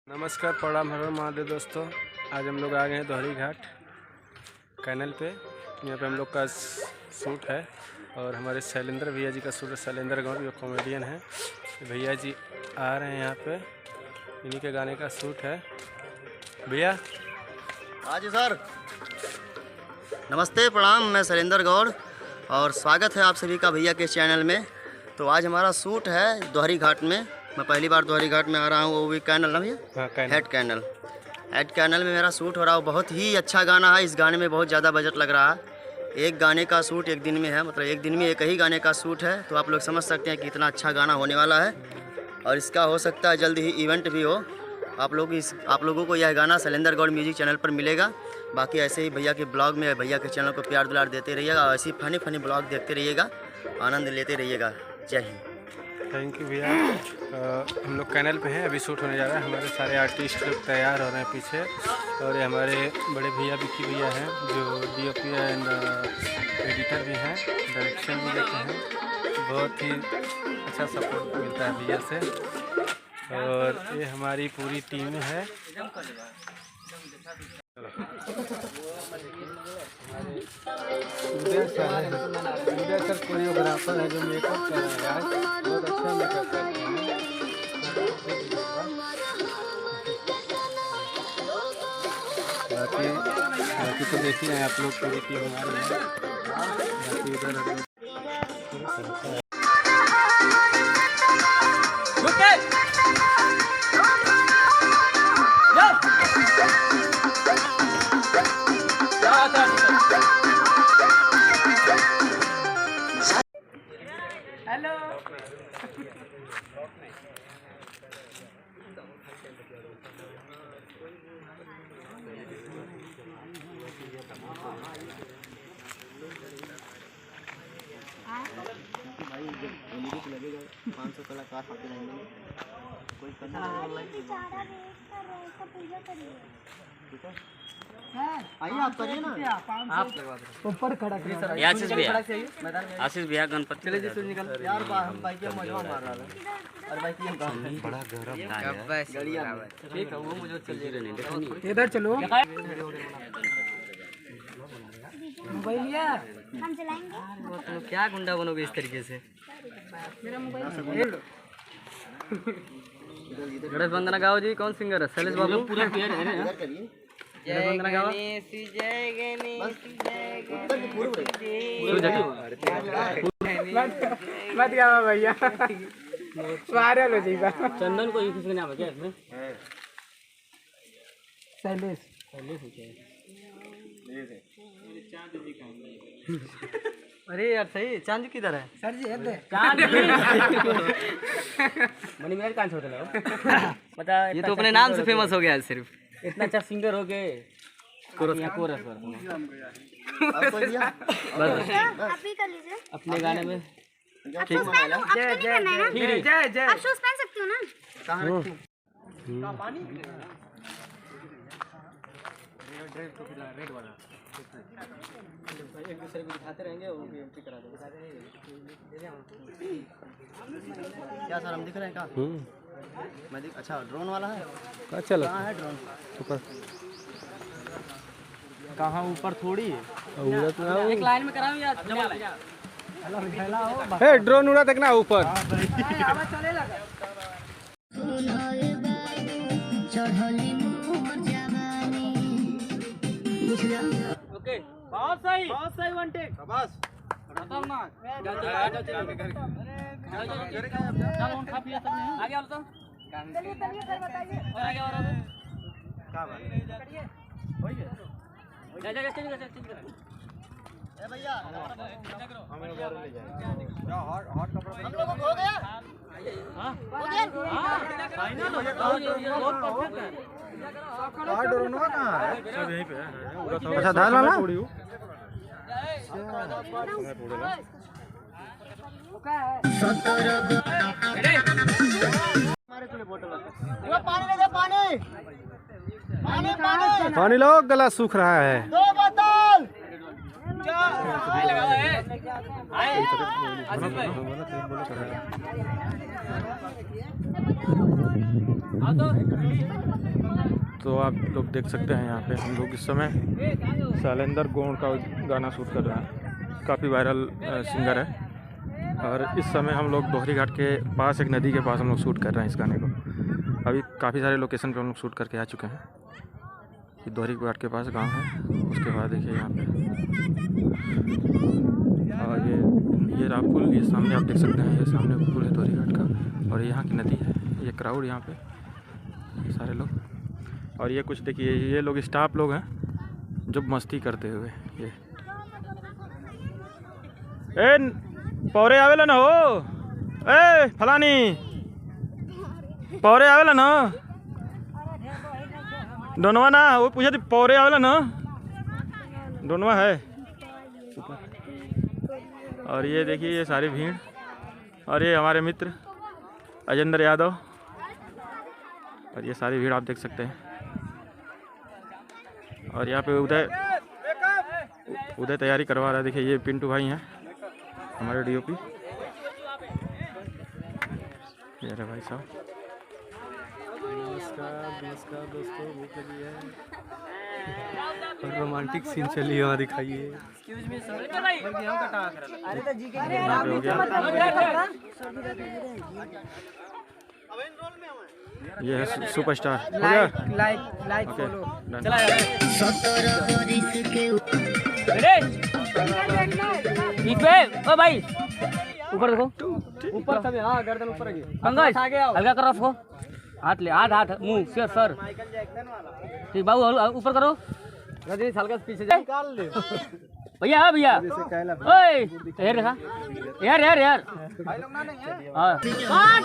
नमस्कार, प्रणाम, हर हर महादेव दोस्तों। आज हम लोग आ गए हैं दोहरी घाट कैनल पे। यहाँ पे हम लोग का शूट है और हमारे शैलेंद्र भैया जी का शूट है। शैलेंद्र गौड़ जो कॉमेडियन है, भैया जी आ रहे हैं यहाँ पे। इन्हीं के गाने का शूट है। भैया हाँ जी सर, नमस्ते, प्रणाम। मैं शैलेंद्र गौड़ और स्वागत है आप सभी का भैया के चैनल में। तो आज हमारा शूट है दोहरी घाट में। मैं पहली बार दोहरी घाट में आ रहा हूँ, वो भी कैनल ना भैया, हेड कैनल में मेरा शूट हो रहा है। बहुत ही अच्छा गाना है। इस गाने में बहुत ज़्यादा बजट लग रहा है। एक गाने का शूट एक दिन में है, मतलब एक दिन में एक ही गाने का शूट है। तो आप लोग समझ सकते हैं कि इतना अच्छा गाना होने वाला है और इसका हो सकता है जल्द ही इवेंट भी हो। आप लोगों को यह गाना शैलेंद्र गौड़ म्यूजिक चैनल पर मिलेगा। बाकी ऐसे ही भैया के ब्लॉग में भैया के चैनल को प्यार दुलार देते रहिएगा और ऐसे ही फनी ब्लॉग देखते रहिएगा, आनंद लेते रहिएगा। जय हिंद। थैंक यू भैया। हम लोग कैनल पे हैं, अभी शूट होने जा रहा है। हमारे सारे आर्टिस्ट लोग तैयार हो रहे हैं पीछे और ये हमारे बड़े भैया विक्की भैया हैं जो DOP एंड एडिटर भी हैं, डायरेक्शन भी देते हैं। बहुत ही अच्छा सपोर्ट मिलता है भैया से और ये हमारी पूरी टीम है। उदय सर कोरियोग्राफर है जो मेकअप कर रहा है। बहुत अच्छा मेकअप करते हैं। बाकी तो देख ही रहे हैं आप लोग, पूरी टीम हमारी है। बाकी उधर हेलो भाई जब लगेगा 500 कलाकार आते रहेंगे, कोई करना ठीक है। आइए आप करिए ना, आप ऊपर खड़ा करिए। आशीष भैया गणपति चले जी निकल यार। हम बाइक में मजवा मार रहा था और बाइक में बड़ा गरम ठीक है। वो मुझे चल रही इधर चलो। मोबाइल लिया, हम चलाएंगे। तो क्या गुंडा बनोगे इस तरीके से। मेरा मोबाइल गणेश वंदना गाओ जी। कौन सिंगर है? शैलेश बाबू। पूरा प्यार है। जय गणेश जय गणेश मत गावा भैया, वायरल हो जाएगा। चंदन को किसी का नाम है क्या इसमें? शैलेश अरे यार सही। चांद किधर है? सर जी है चांद मनी मेरा कांच होता है। बता, ये तो अपने नाम से फेमस हो गया है। सिर्फ इतना अच्छा सिंगर हो गए। कोरस बस आप ही कर लीजिए अपने गाने में। आप शूज पहन लो। आप तो नहीं पहनना है ना? जय जय। आप शूज पहन सकती हो ना? रेड वाला एक दूसरे को दिखाते रहेंगे, वो भी एंट्री करा देंगे। क्या सर हम दिख रहे हैं क्या? मैं अच्छा ड्रोन वाला है। चलो कहाँ है ड्रोन? कहाँ ऊपर थोड़ी है। एक लाइन में कराऊं या हे ड्रोन उड़ा देखना ऊपर। ओके, बहुत सही वन टेक। बस खतरनाक। चलो उन काफी सब ने आगे आओ तो। चलिए सर बताइए। और आगे और क्या बात है? होई है। जा चेंज कर। ए भैया हम लोग और ले जाएंगे। क्या हॉट कपड़ा हम लोगों को हो गया। हां हो गया। फाइनल हो गया। बहुत परफेक्ट है। कहाँ ड्रोन हुआ? कहाँ है? सब यहीं पे है। अच्छा धार ना पानी लो, गला सूख रहा है। 2 बोतल बोला तो आप लोग देख सकते हैं यहाँ पे हम लोग इस समय शैलेंद्र गोंड का गाना शूट कर रहे हैं। काफ़ी वायरल सिंगर है और इस समय हम लोग दोहरी घाट के पास एक नदी के पास हम लोग शूट कर रहे हैं इस गाने को। अभी काफ़ी सारे लोकेशन पे हम लोग शूट करके आ चुके हैं। ये दोहरी घाट के पास गांव है। उसके बाद देखिए यहाँ पे और ये रहा पुल, ये सामने आप देख सकते हैं, ये सामने पुल है दोहरी घाट का और यहाँ की नदी है। ये क्राउड यहाँ पे ये सारे लोग और ये कुछ देखिए ये लोग स्टाफ लोग हैं जो मस्ती करते हुए ये ए पौरे आवेला ना हो ए फलानी पौरे आवेला ना दोनों ना वो पूछे थी पौरे आवेला ना दोनों है। और ये देखिए ये सारी भीड़ और ये हमारे मित्र अजेंद्र यादव और ये सारी भीड़ आप देख सकते हैं। और यहाँ पे उदय तैयारी करवा रहा है। देखिए ये पिंटू भाई हैं हमारे डीओपी। ये रहे भाई साहब। नमस्कार दोस्तों, भूख लगी है और रोमांटिक सीन चलिए वहाँ दिखाइए। ये है सुपरस्टार हो गया। लाइक फॉलो ओ भाई ऊपर देखो, ऊपर सब। हाँ गर्दन ऊपर रखिए। पंकज हल्का करो उसको, हाथ ले हाथ मुंह सर ठीक बाबू ऊपर करो। रजनीश हल्का पीछे जा निकाल ले भैया भैया ओए यार यार यार यार हाँ